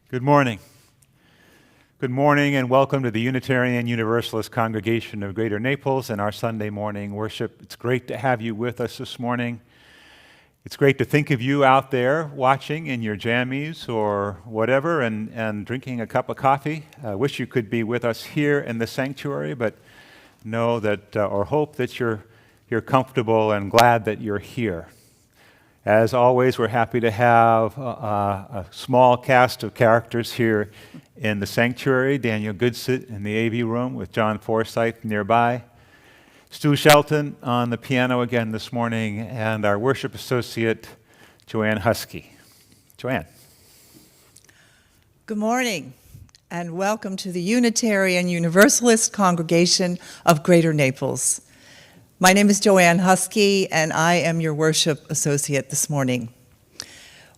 Good morning. Good morning and welcome to the Unitarian Universalist Congregation of Greater Naples and our Sunday morning worship. It's great to have you with us this morning. It's great to think of you out there watching in your jammies or whatever and drinking a cup of coffee. I wish you could be with us here in the sanctuary, but know that or hope that you're comfortable and glad that you're here. As always, we're happy to have a small cast of characters here in the sanctuary. Daniel Goodsit in the AV room with John Forsyth nearby. Stu Shelton on the piano again this morning, and our worship associate, Joanne Husky. Joanne. Good morning, and welcome to the Unitarian Universalist Congregation of Greater Naples. My name is Joanne Husky, and I am your worship associate this morning.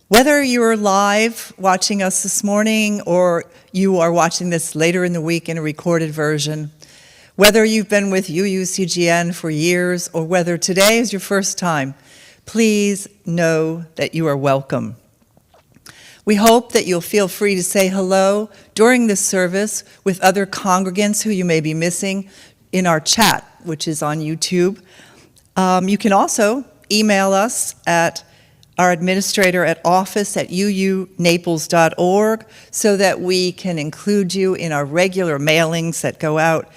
Whether you're live watching us this morning or you are watching this later in the week in a recorded version, whether you've been with UUCGN for years or whether today is your first time, please know that you are welcome. We hope that you'll feel free to say hello during this service with other congregants who you may be missing in our chat, which is on YouTube. You can also email us at our administrator at office@uunaples.org so that we can include you in our regular mailings that go out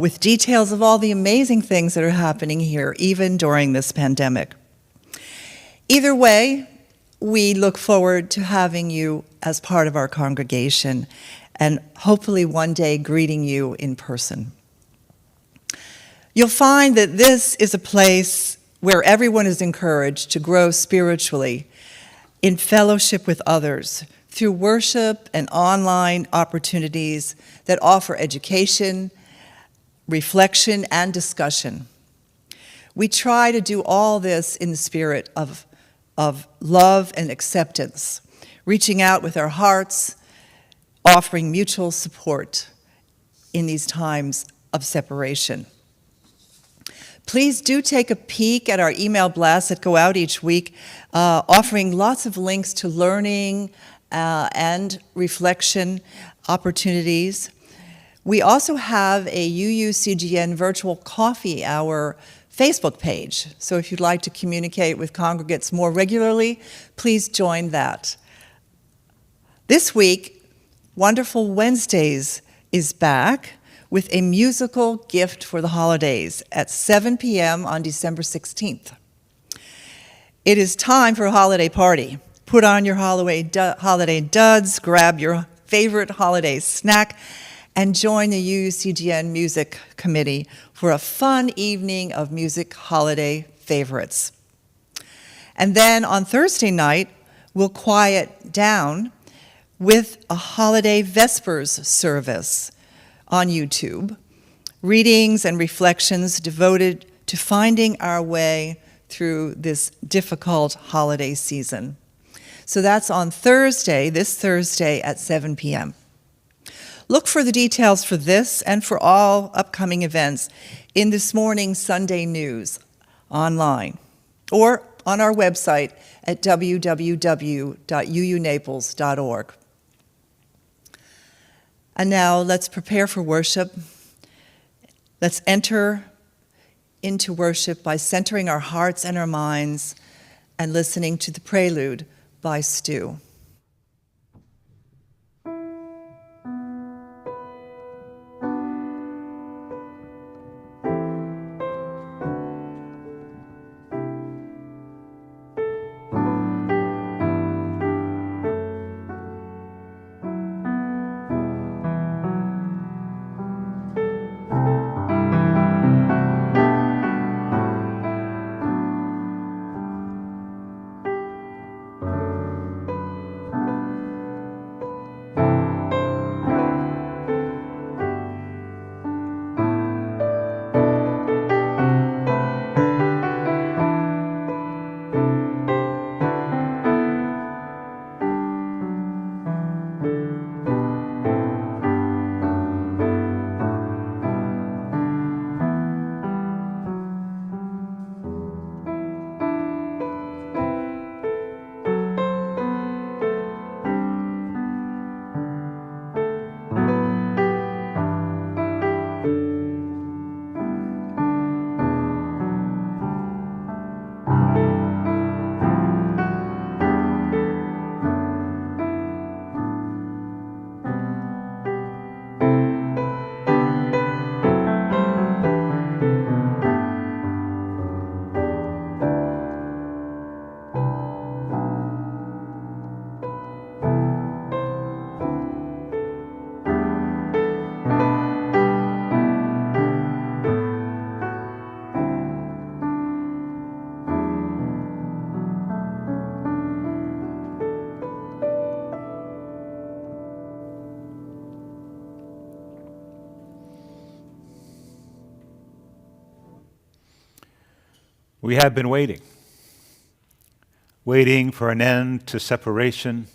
with details of all the amazing things that are happening here, even during this pandemic. Either way, we look forward to having you as part of our congregation and hopefully one day greeting you in person. You'll find that this is a place where everyone is encouraged to grow spiritually in fellowship with others through worship and online opportunities that offer education, reflection, and discussion. We try to do all this in the spirit of love and acceptance, reaching out with our hearts, offering mutual support in these times of separation. Please do take a peek at our email blasts that go out each week, offering lots of links to learning and reflection opportunities. We also have a UUCGN virtual coffee hour Facebook page. So if you'd like to communicate with congregants more regularly, please join that. This week, Wonderful Wednesdays is back with a musical gift for the holidays at 7 p.m. on December 16th. It is time for a holiday party. Put on your holiday duds, grab your favorite holiday snack, and join the UUCGN Music Committee for a fun evening of music holiday favorites. And then on Thursday night, we'll quiet down with a holiday Vespers service on YouTube, readings and reflections devoted to finding our way through this difficult holiday season. So that's on Thursday, this Thursday at 7 p.m. Look for the details for this and for all upcoming events in this morning's Sunday news online or on our website at www.uunaples.org. And now let's prepare for worship. Let's enter into worship by centering our hearts and our minds and listening to the Prelude by Stu. We have been waiting for an end to separation,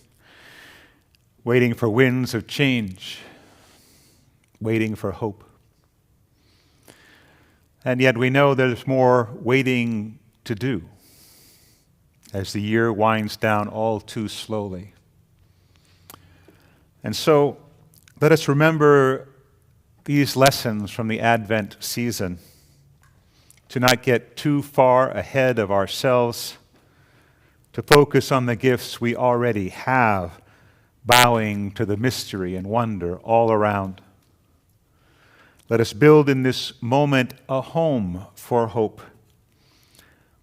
waiting for winds of change, waiting for hope. And yet we know there's more waiting to do as the year winds down all too slowly. And so let us remember these lessons from the Advent season, to not get too far ahead of ourselves, to focus on the gifts we already have, bowing to the mystery and wonder all around. Let us build in this moment a home for hope,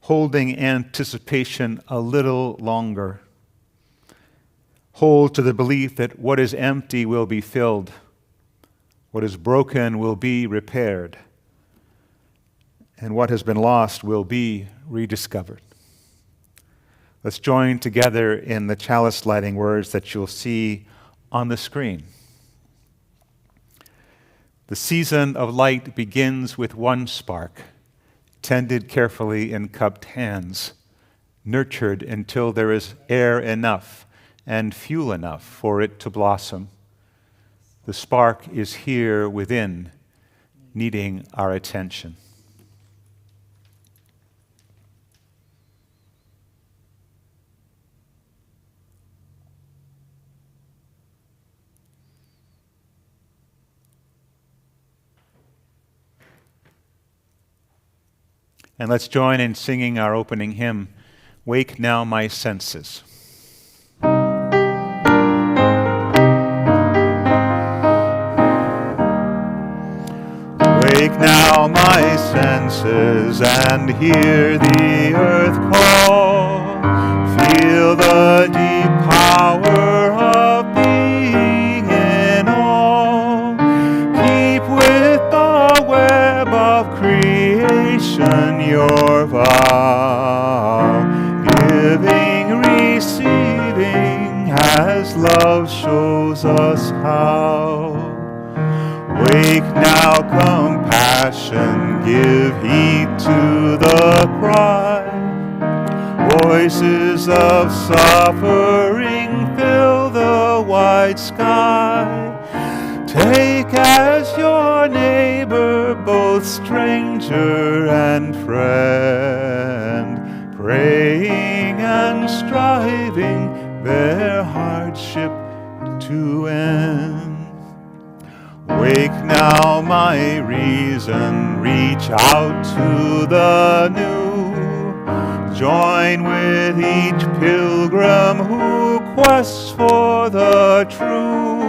holding anticipation a little longer. Hold to the belief that what is empty will be filled, what is broken will be repaired, and what has been lost will be rediscovered. Let's join together in the chalice lighting words that you'll see on the screen. The season of light begins with one spark, tended carefully in cupped hands, nurtured until there is air enough and fuel enough for it to blossom. The spark is here within, needing our attention. And let's join in singing our opening hymn, Wake Now My Senses. Wake now my senses and hear the earth call. Feel the deep power of being in all. Keep with the web of creation your vow. Giving, receiving as love shows us how. Wake now, compassion, give heed to the cry. Voices of suffering fill the wide sky. Take as your neighbor both stranger and friend, praying and striving their hardship to end. Wake now my reason, reach out to the new. Join with each pilgrim who quests for the true.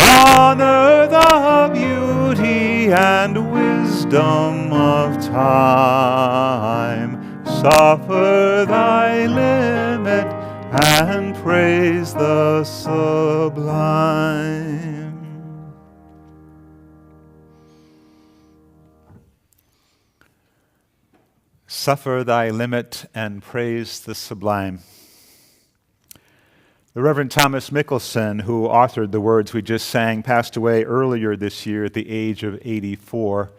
Honor the beauty and wisdom of time. Suffer thy limit and praise the sublime. Suffer thy limit and praise the sublime. The Reverend Thomas Mickelson, who authored the words we just sang, passed away earlier this year at the age of 84.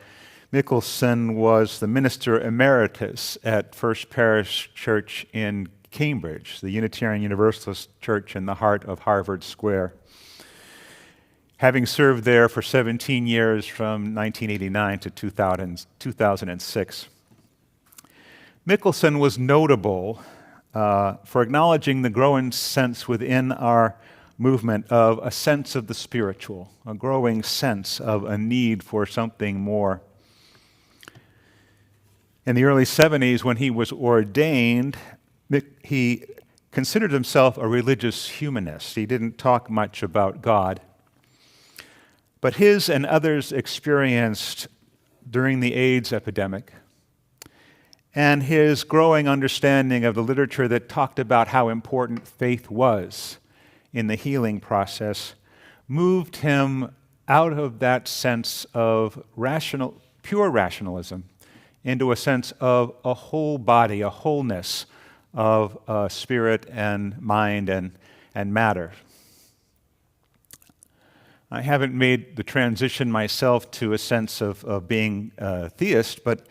Mickelson was the minister emeritus at First Parish Church in Cambridge, the Unitarian Universalist church in the heart of Harvard Square. Having served there for 17 years from 1989 to 2006. Mickelson was notable for acknowledging the growing sense within our movement of a sense of the spiritual, a growing sense of a need for something more. In the early 70s, when he was ordained, he considered himself a religious humanist. He didn't talk much about God. But his and others experienced during the AIDS epidemic, and his growing understanding of the literature that talked about how important faith was in the healing process moved him out of that sense of pure rationalism into a sense of a whole body, a wholeness of spirit and mind and matter. I haven't made the transition myself to a sense of being a theist, but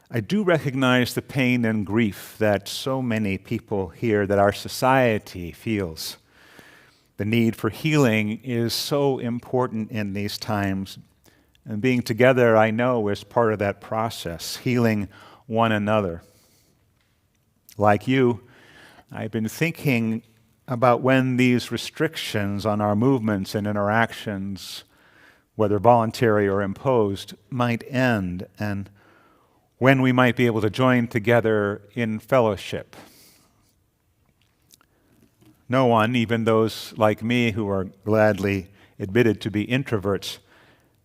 I do recognize the pain and grief that so many people here, that our society feels. The need for healing is so important in these times. And being together, I know, is part of that process, healing one another. Like you, I've been thinking about when these restrictions on our movements and interactions, whether voluntary or imposed, might end, and when we might be able to join together in fellowship. No one, even those like me who are gladly admitted to be introverts,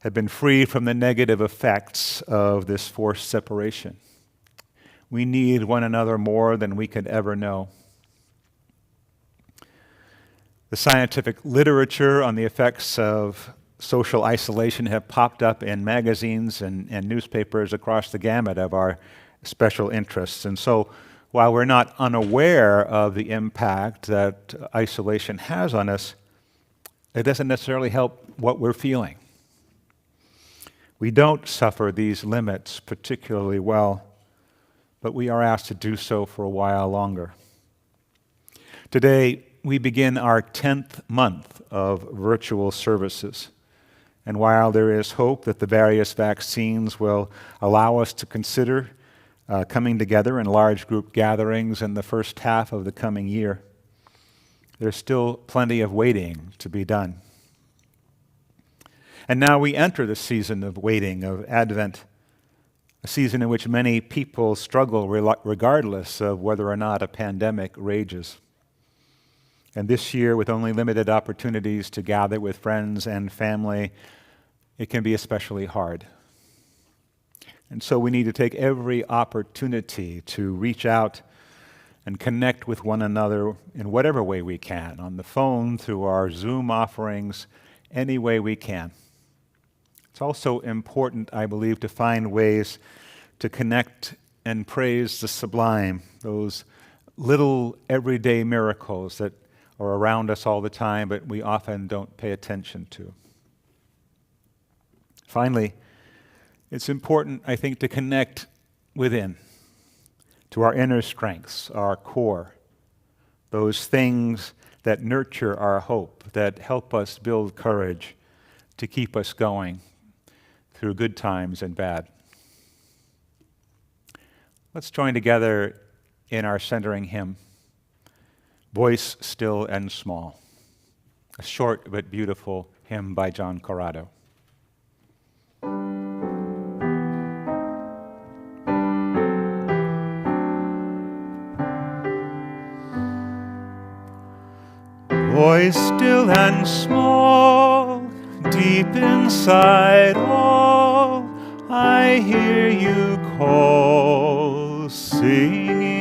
have been free from the negative effects of this forced separation. We need one another more than we could ever know. The scientific literature on the effects of social isolation have popped up in magazines and newspapers across the gamut of our special interests. And so while we're not unaware of the impact that isolation has on us, it doesn't necessarily help what we're feeling. We don't suffer these limits particularly well, but we are asked to do so for a while longer. Today, we begin our 10th month of virtual services. And while there is hope that the various vaccines will allow us to consider coming together in large group gatherings in the first half of the coming year, there's still plenty of waiting to be done. And now we enter the season of waiting, of Advent, a season in which many people struggle regardless of whether or not a pandemic rages. And this year, with only limited opportunities to gather with friends and family, it can be especially hard. And so we need to take every opportunity to reach out and connect with one another in whatever way we can, on the phone, through our Zoom offerings, any way we can. It's also important, I believe, to find ways to connect and praise the sublime, those little everyday miracles that are around us all the time, but we often don't pay attention to. Finally, it's important, I think, to connect within, to our inner strengths, our core, those things that nurture our hope, that help us build courage to keep us going through good times and bad. Let's join together in our centering hymn, Voice Still and Small, a short but beautiful hymn by John Corrado. Voice still and small, deep inside all, I hear you call, singing.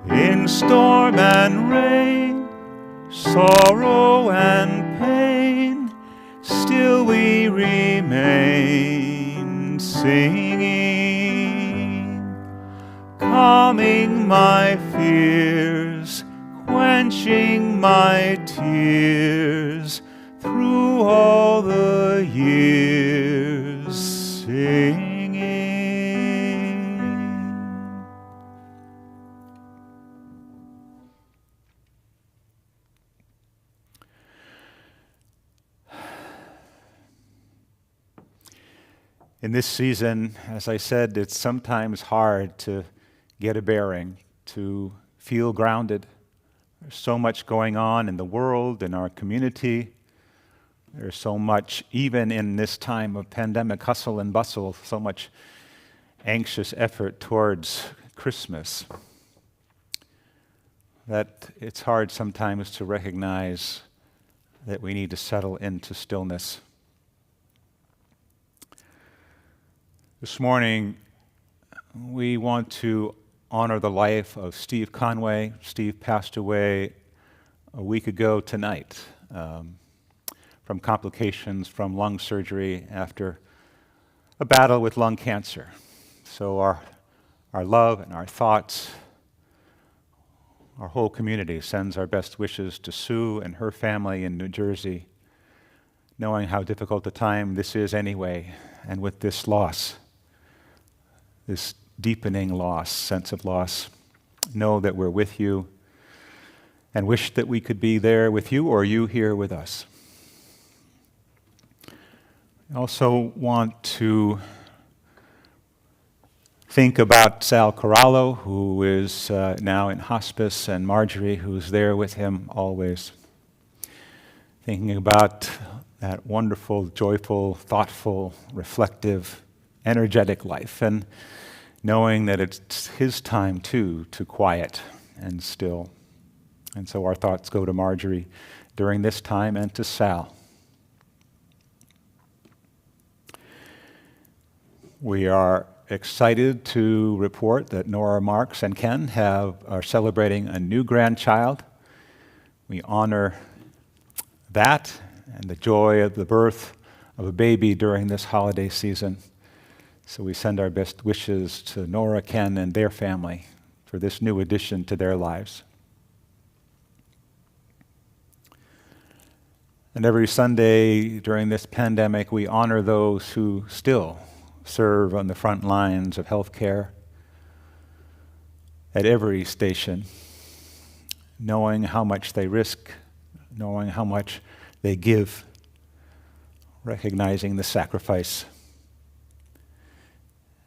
In storm and rain, sorrow and pain, still we remain, singing. Calming my fears, quenching my tears, through all the years, singing. In this season, as I said, it's sometimes hard to get a bearing, to feel grounded. There's so much going on in the world, in our community. There's so much, even in this time of pandemic hustle and bustle, so much anxious effort towards Christmas, that it's hard sometimes to recognize that we need to settle into stillness. This morning, we want to honor the life of Steve Conway. Steve passed away a week ago tonight from complications from lung surgery after a battle with lung cancer. So our love and our thoughts, our whole community sends our best wishes to Sue and her family in New Jersey, knowing how difficult a time this is anyway, and with this loss, this deepening loss, sense of loss. Know that we're with you and wish that we could be there with you or you here with us. I also want to think about Sal Corallo, who is now in hospice, and Marjorie, who's there with him always. Thinking about that wonderful, joyful, thoughtful, reflective, energetic life, and knowing that it's his time too to quiet and still. And so our thoughts go to Marjorie during this time and to Sal. We are excited to report that Nora Marks and Ken are celebrating a new grandchild. We honor that and the joy of the birth of a baby during this holiday season. So we send our best wishes to Nora, Ken, and their family for this new addition to their lives. And every Sunday during this pandemic, we honor those who still serve on the front lines of healthcare at every station, knowing how much they risk, knowing how much they give, recognizing the sacrifice.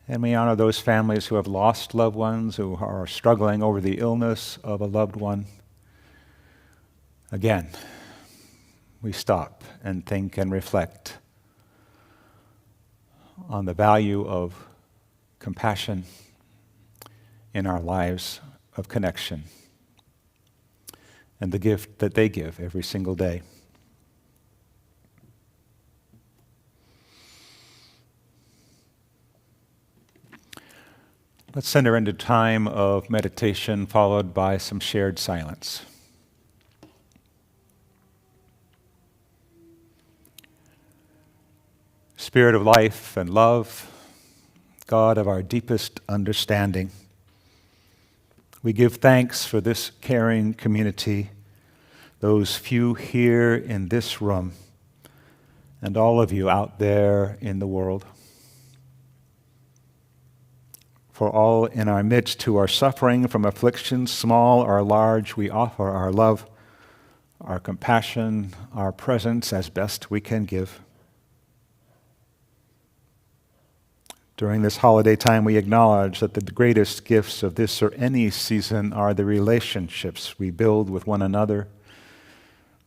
And we honor those families who have lost loved ones, who are struggling over the illness of a loved one. Again, we stop and think and reflect on the value of compassion in our lives, of connection, and the gift that they give every single day. Let's enter into time of meditation followed by some shared silence. Spirit of life and love, God of our deepest understanding, we give thanks for this caring community, those few here in this room, and all of you out there in the world. For all in our midst who are suffering from afflictions, small or large, we offer our love, our compassion, our presence as best we can give. During this holiday time, we acknowledge that the greatest gifts of this or any season are the relationships we build with one another,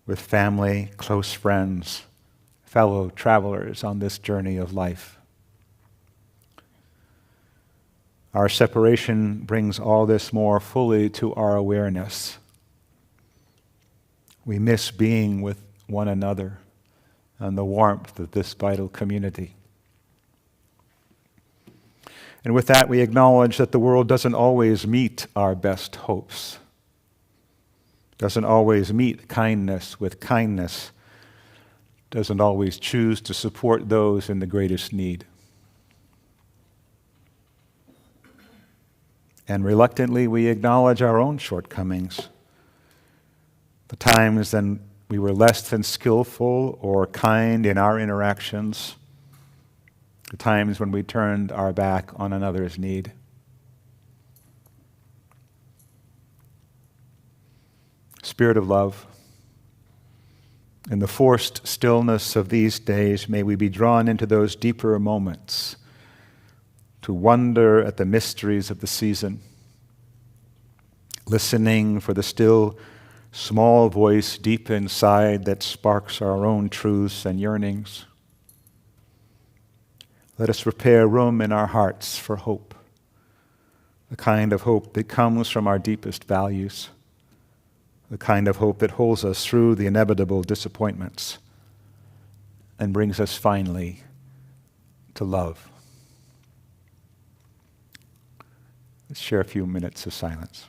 with family, close friends, fellow travelers on this journey of life. Our separation brings all this more fully to our awareness. We miss being with one another and the warmth of this vital community. And with that, we acknowledge that the world doesn't always meet our best hopes, doesn't always meet kindness with kindness, doesn't always choose to support those in the greatest need. And reluctantly, we acknowledge our own shortcomings, the times when we were less than skillful or kind in our interactions, the times when we turned our back on another's need. Spirit of love, in the forced stillness of these days, may we be drawn into those deeper moments to wonder at the mysteries of the season, listening for the still, small voice deep inside that sparks our own truths and yearnings. Let us prepare room in our hearts for hope, the kind of hope that comes from our deepest values, the kind of hope that holds us through the inevitable disappointments and brings us finally to love. Let's share a few minutes of silence.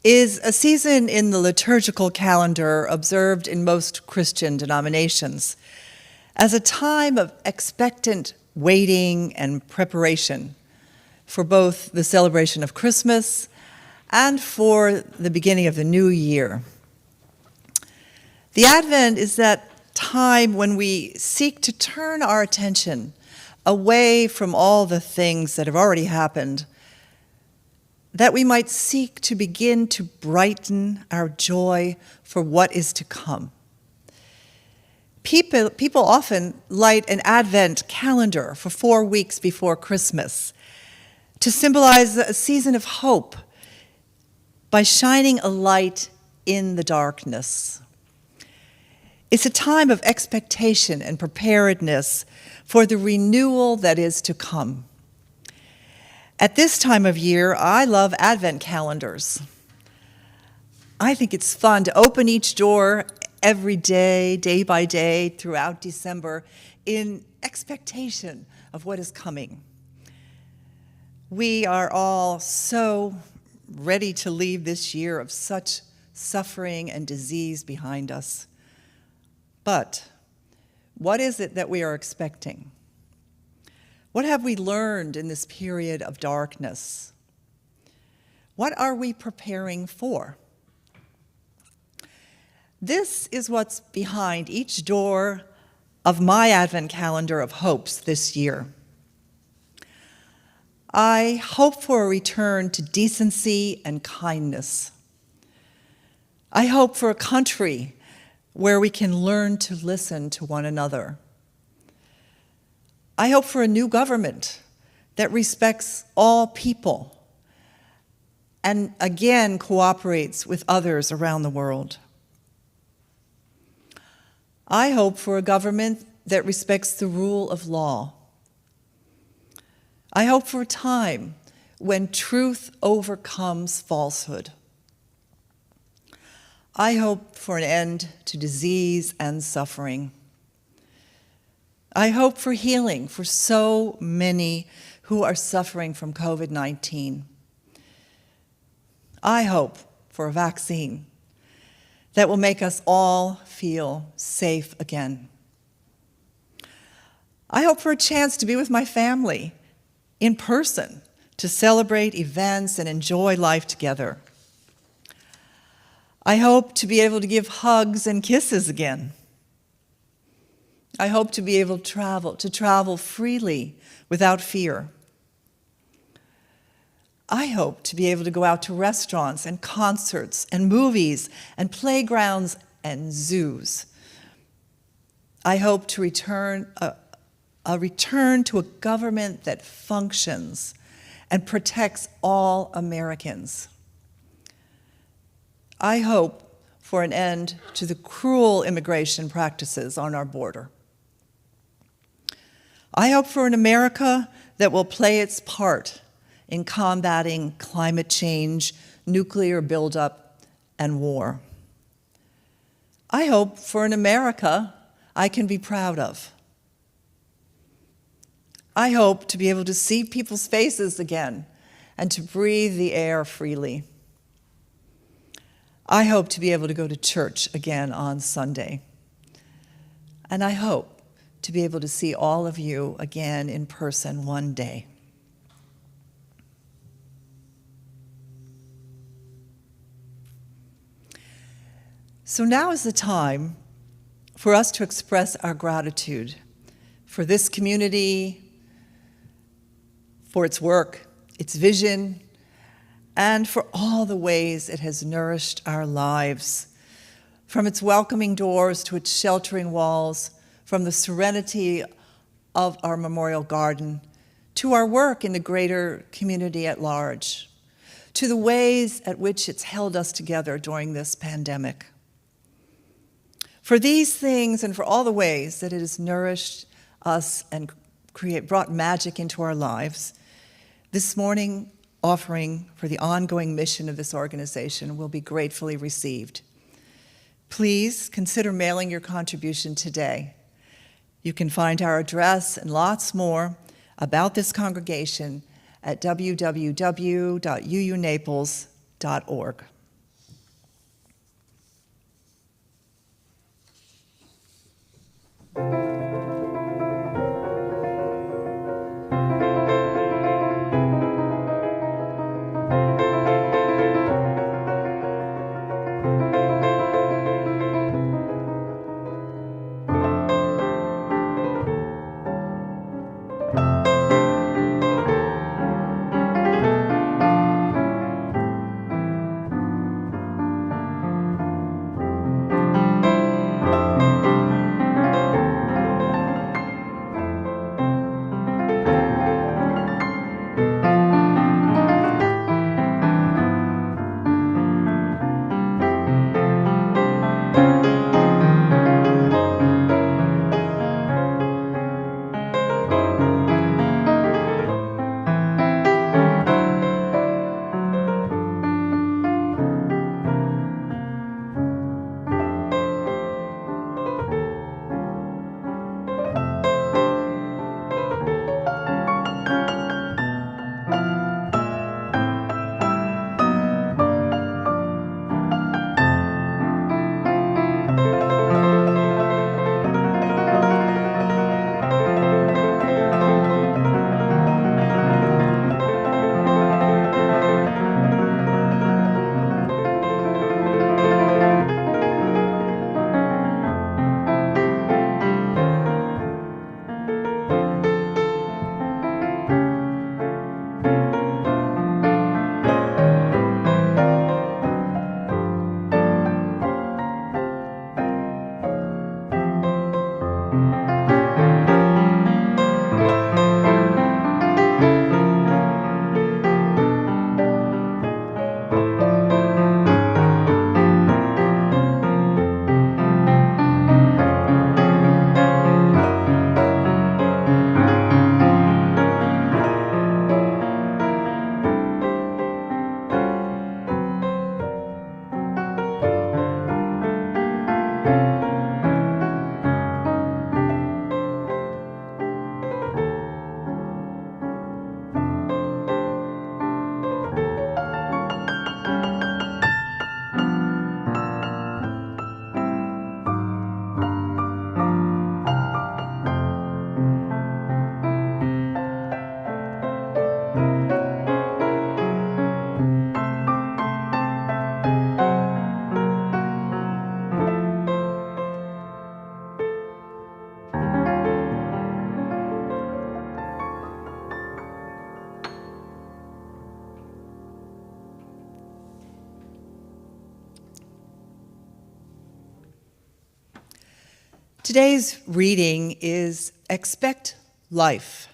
is a season in the liturgical calendar observed in most Christian denominations as a time of expectant waiting and preparation for both the celebration of Christmas and for the beginning of the new year. The Advent is that time when we seek to turn our attention away from all the things that have already happened, that we might seek to begin to brighten our joy for what is to come. People often light an Advent calendar for 4 weeks before Christmas to symbolize a season of hope by shining a light in the darkness. It's a time of expectation and preparedness for the renewal that is to come. At this time of year, I love Advent calendars. I think it's fun to open each door every day, day by day, throughout December, in expectation of what is coming. We are all so ready to leave this year of such suffering and disease behind us. But what is it that we are expecting? What have we learned in this period of darkness? What are we preparing for? This is what's behind each door of my Advent calendar of hopes this year. I hope for a return to decency and kindness. I hope for a country where we can learn to listen to one another. I hope for a new government that respects all people and again cooperates with others around the world. I hope for a government that respects the rule of law. I hope for a time when truth overcomes falsehood. I hope for an end to disease and suffering. I hope for healing for so many who are suffering from COVID-19. I hope for a vaccine that will make us all feel safe again. I hope for a chance to be with my family in person, to celebrate events and enjoy life together. I hope to be able to give hugs and kisses again. I hope to be able to travel freely without fear. I hope to be able to go out to restaurants and concerts and movies and playgrounds and zoos. I hope to return a return to a government that functions and protects all Americans. I hope for an end to the cruel immigration practices on our border. I hope for an America that will play its part in combating climate change, nuclear buildup, and war. I hope for an America I can be proud of. I hope to be able to see people's faces again and to breathe the air freely. I hope to be able to go to church again on Sunday. And I hope to be able to see all of you again in person one day. So now is the time for us to express our gratitude for this community, for its work, its vision, and for all the ways it has nourished our lives, from its welcoming doors to its sheltering walls, from the serenity of our memorial garden to our work in the greater community at large, to the ways at which it's held us together during this pandemic. For these things and for all the ways that it has nourished us and brought magic into our lives, this morning offering for the ongoing mission of this organization will be gratefully received. Please consider mailing your contribution today. You can find our address and lots more about this congregation at www.uunaples.org. Today's reading is Expect Life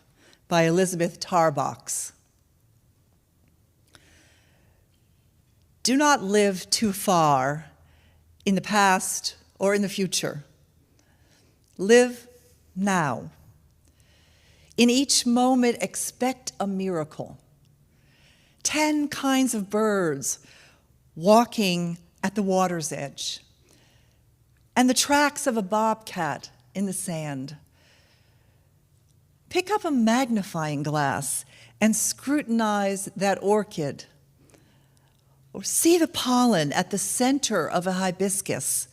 by Elizabeth Tarbox. Do not live too far in the past or in the future. Live now. In each moment, expect a miracle. 10 kinds of birds walking at the water's edge, and the tracks of a bobcat in the sand. Pick up a magnifying glass and scrutinize that orchid, or see the pollen at the center of a hibiscus,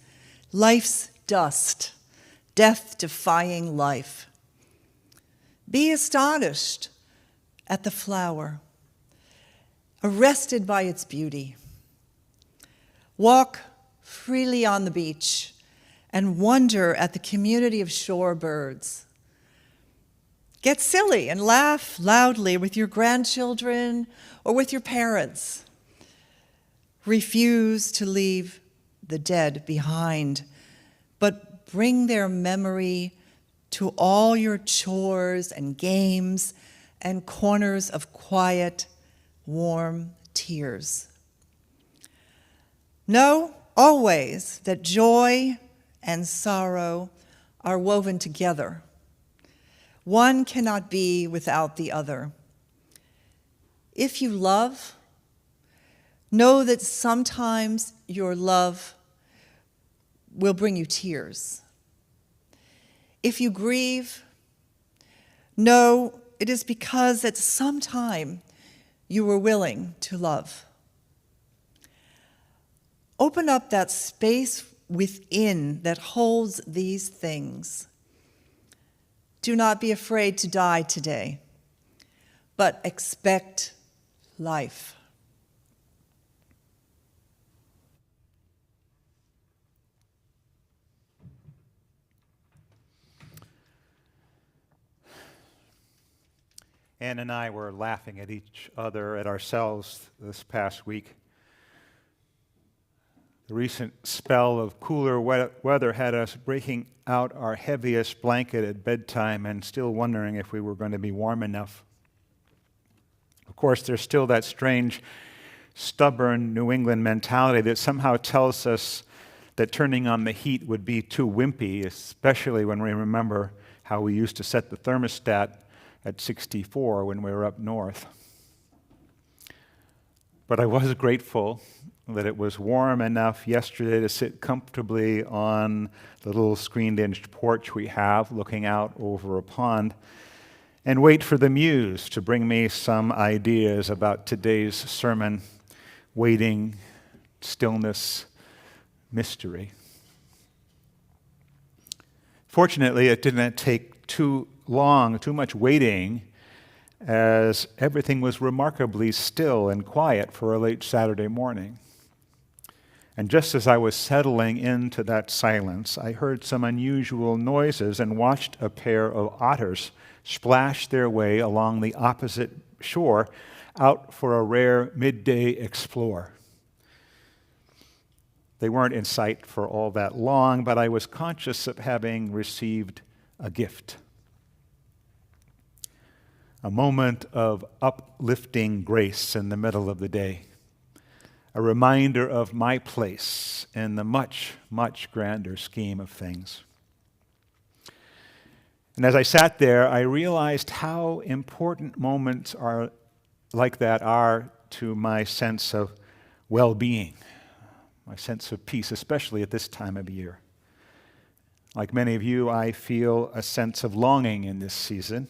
life's dust, death-defying life. Be astonished at the flower, arrested by its beauty. Walk freely on the beach and wonder at the community of shore birds. Get silly and laugh loudly with your grandchildren or with your parents. Refuse to leave the dead behind, but bring their memory to all your chores and games and corners of quiet, warm tears. Know always that joy and sorrow are woven together. One cannot be without the other. If you love, know that sometimes your love will bring you tears. If you grieve, know it is because at some time you were willing to love. Open up that space within that holds these things. Do not be afraid to die today, but expect life. Ann and I were laughing at each other, at ourselves this past week. The recent spell of cooler weather had us breaking out our heaviest blanket at bedtime and still wondering if we were going to be warm enough. Of course, there's still that strange, stubborn New England mentality that somehow tells us that turning on the heat would be too wimpy, especially when we remember how we used to set the thermostat at 64 when we were up north. But I was grateful that it was warm enough yesterday to sit comfortably on the little screened-in porch we have, looking out over a pond, and wait for the muse to bring me some ideas about today's sermon: waiting, stillness, mystery. Fortunately, it didn't take too much waiting, as everything was remarkably still and quiet for a late Saturday morning. And just as I was settling into that silence, I heard some unusual noises and watched a pair of otters splash their way along the opposite shore, out for a rare midday explore. They weren't in sight for all that long, but I was conscious of having received a gift. A moment of uplifting grace in the middle of the day. A reminder of my place in the much, much grander scheme of things. And as I sat there, I realized how important moments like that are to my sense of well-being, my sense of peace, especially at this time of year. Like many of you, I feel a sense of longing in this season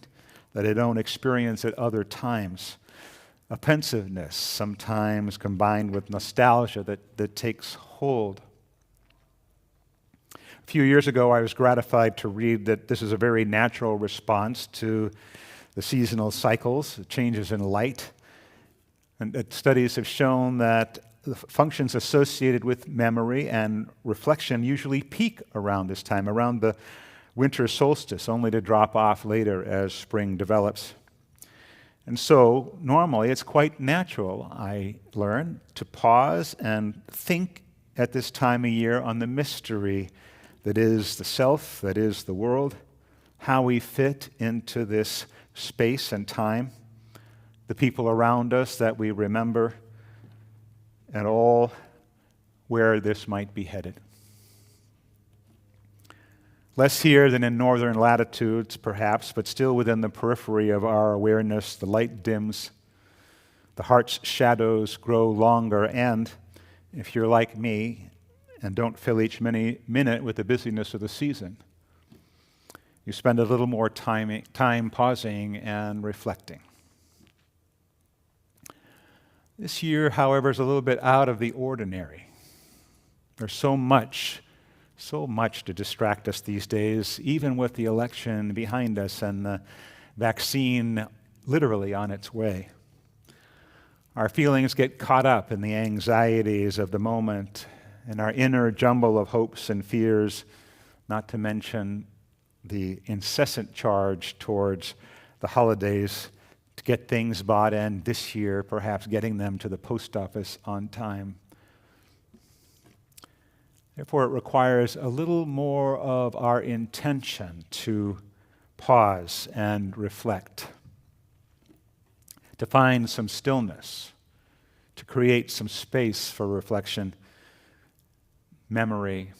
that I don't experience at other times. A pensiveness, sometimes combined with nostalgia, that takes hold. A few years ago, I was gratified to read that this is a very natural response to the seasonal cycles, changes in light, and that studies have shown that the functions associated with memory and reflection usually peak around this time, around the winter solstice, only to drop off later as spring develops. And so, normally, it's quite natural, I learn, to pause and think at this time of year on the mystery that is the self, that is the world, how we fit into this space and time, the people around us that we remember, and all where this might be headed. Less here than in northern latitudes, perhaps, but still within the periphery of our awareness, the light dims, the heart's shadows grow longer, and if you're like me and don't fill each minute with the busyness of the season, you spend a little more time pausing and reflecting. This year, however, is a little bit out of the ordinary. There's so much to distract us these days, even with the election behind us and the vaccine literally on its way. Our feelings get caught up in the anxieties of the moment and our inner jumble of hopes and fears, not to mention the incessant charge towards the holidays to get things bought in this year, perhaps getting them to the post office on time. Therefore, it requires a little more of our intention to pause and reflect, to find some stillness, to create some space for reflection, memory,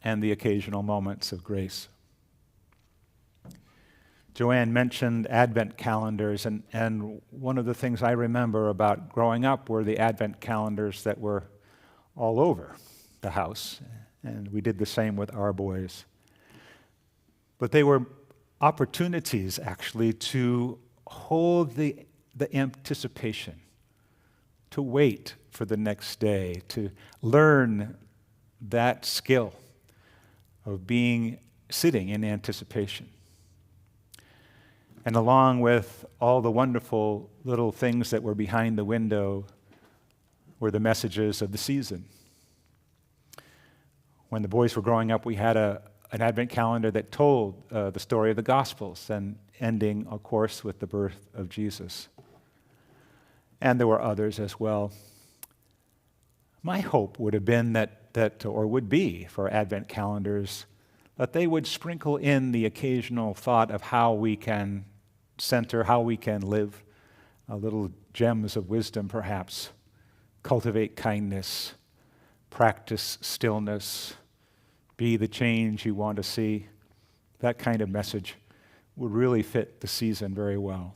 and the occasional moments of grace. Joanne mentioned Advent calendars, and one of the things I remember about growing up were the Advent calendars that were all over the house, and we did the same with our boys. But they were opportunities, actually, to hold the anticipation, to wait for the next day, to learn that skill of sitting in anticipation. And along with all the wonderful little things that were behind the window were the messages of the season. When the boys were growing up, we had an Advent calendar that told the story of the Gospels, and ending, of course, with the birth of Jesus. And there were others as well. My hope would have been or would be for Advent calendars, that they would sprinkle in the occasional thought of how we can center, how we can live, little gems of wisdom perhaps, cultivate kindness, practice stillness, be the change you want to see. That kind of message would really fit the season very well.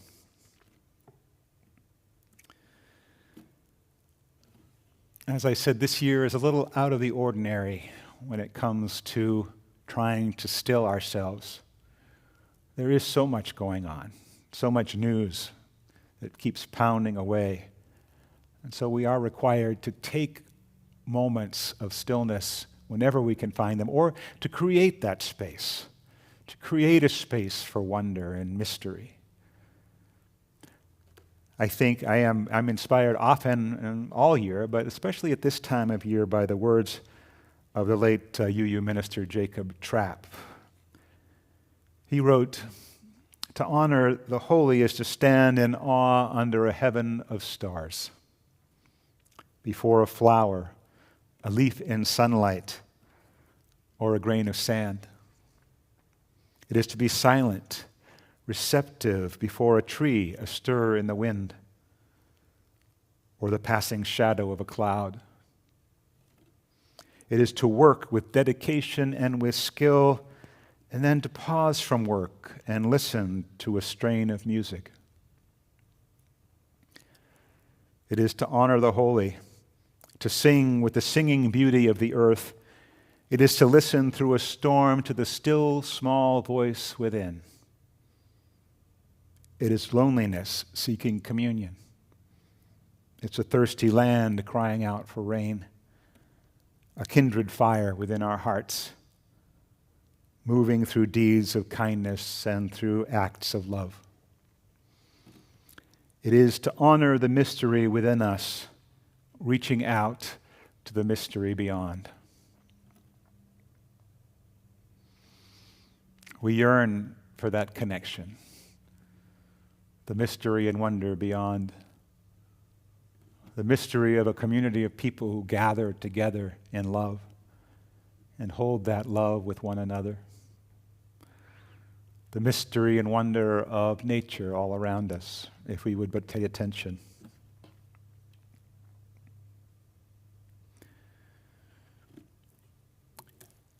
As I said, this year is a little out of the ordinary when it comes to trying to still ourselves. There is so much going on, so much news that keeps pounding away. And so we are required to take moments of stillness whenever we can find them, or to create that space, to create a space for wonder and mystery. I think I'm inspired often and all year, but especially at this time of year, by the words of the late UU minister Jacob Trapp. He wrote, "To honor the holy is to stand in awe under a heaven of stars, before a flower, a leaf in sunlight, or a grain of sand. It is to be silent, receptive before a tree astir in the wind, or the passing shadow of a cloud. It is to work with dedication and with skill, and then to pause from work and listen to a strain of music. It is to honor the holy, to sing with the singing beauty of the earth. It is to listen through a storm to the still small voice within. It is loneliness seeking communion. It's a thirsty land crying out for rain, a kindred fire within our hearts, moving through deeds of kindness and through acts of love. It is to honor the mystery within us, reaching out to the mystery beyond. We yearn for that connection, the mystery and wonder beyond, the mystery of a community of people who gather together in love, and hold that love with one another. The mystery and wonder of nature all around us, if we would but pay attention.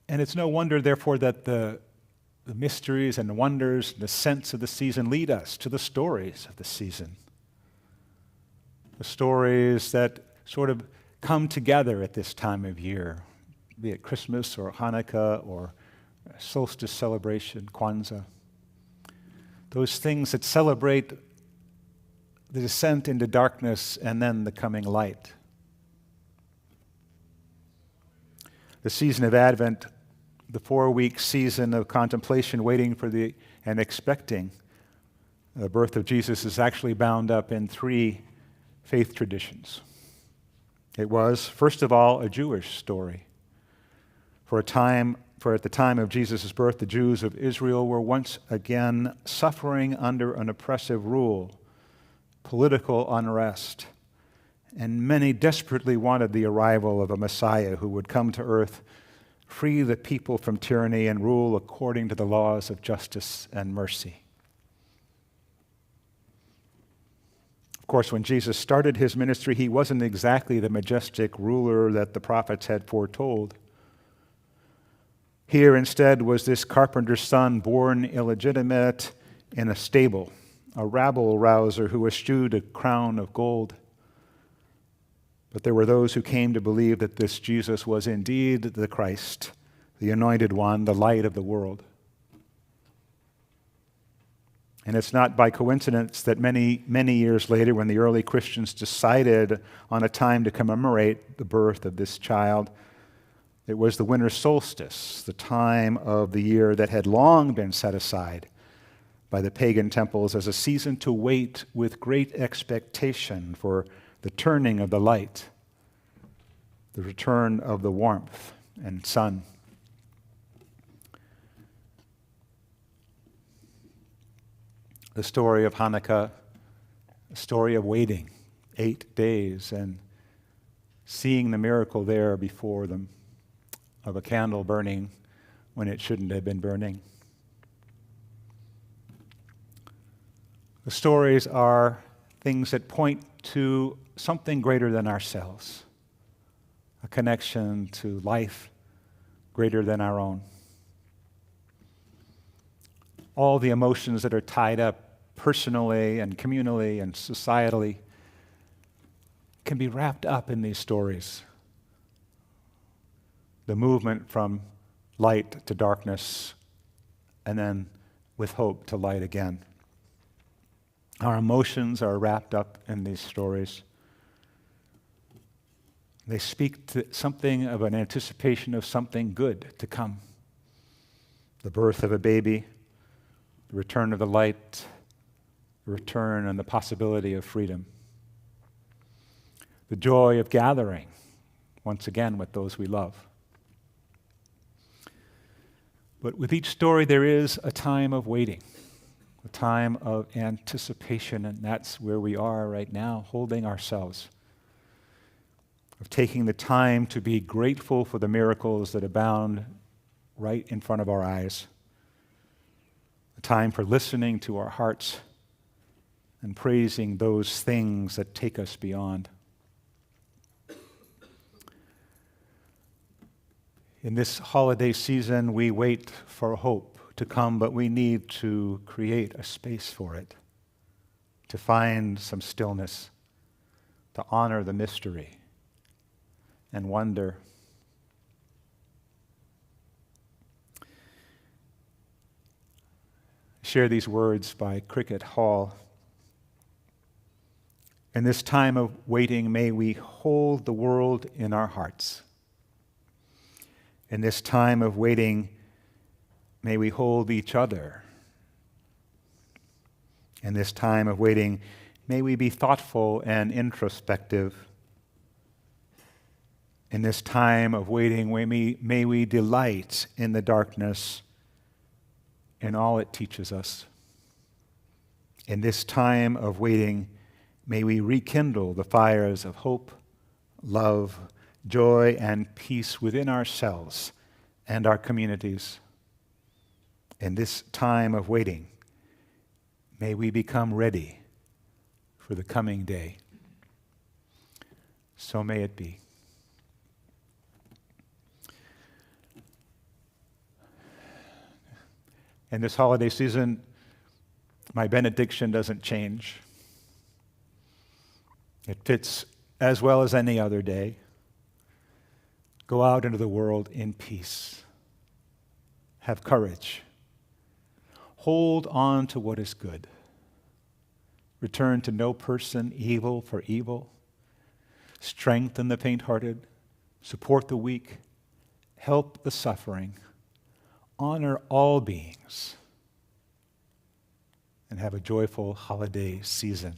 And it's no wonder, therefore, that the mysteries and the wonders, the sense of the season lead us to the stories of the season. The stories that sort of come together at this time of year, be it Christmas or Hanukkah or solstice celebration, Kwanzaa. Those things that celebrate the descent into darkness and then the coming light. The season of Advent, the 4-week season of contemplation, waiting for and expecting the birth of Jesus, is actually bound up in 3 faith traditions. It was, first of all, a Jewish story. For at the time of Jesus' birth, the Jews of Israel were once again suffering under an oppressive rule, political unrest, and many desperately wanted the arrival of a Messiah who would come to earth, free the people from tyranny, and rule according to the laws of justice and mercy. Of course, when Jesus started his ministry, he wasn't exactly the majestic ruler that the prophets had foretold. Here instead was this carpenter's son, born illegitimate in a stable, a rabble-rouser who eschewed a crown of gold. But there were those who came to believe that this Jesus was indeed the Christ, the Anointed One, the light of the world. And it's not by coincidence that many, many years later, when the early Christians decided on a time to commemorate the birth of this child, it was the winter solstice, the time of the year that had long been set aside by the pagan temples as a season to wait with great expectation for the turning of the light, the return of the warmth and sun. The story of Hanukkah, a story of waiting 8 days and seeing the miracle there before them of a candle burning when it shouldn't have been burning. The stories are things that point to something greater than ourselves, a connection to life greater than our own. All the emotions that are tied up personally and communally and societally can be wrapped up in these stories. The movement from light to darkness, and then with hope to light again. Our emotions are wrapped up in these stories. They speak to something of an anticipation of something good to come. The birth of a baby, the return of the light, the return and the possibility of freedom. The joy of gathering, once again, with those we love. But with each story, there is a time of waiting, a time of anticipation, and that's where we are right now, holding ourselves, of taking the time to be grateful for the miracles that abound right in front of our eyes, a time for listening to our hearts and praising those things that take us beyond. In this holiday season, we wait for hope to come, but we need to create a space for it, to find some stillness, to honor the mystery and wonder. Share these words by Cricket Hall. In this time of waiting, may we hold the world in our hearts. In this time of waiting, may we hold each other. In this time of waiting, may we be thoughtful and introspective. In this time of waiting, may we delight in the darkness and all it teaches us. In this time of waiting, may we rekindle the fires of hope, love, joy, and peace within ourselves and our communities. In this time of waiting, may we become ready for the coming day. So may it be. In this holiday season, my benediction doesn't change. It fits as well as any other day. Go out into the world in peace. Have courage. Hold on to what is good. Return to no person evil for evil. Strengthen the faint-hearted. Support the weak. Help the suffering. Honor all beings. And have a joyful holiday season.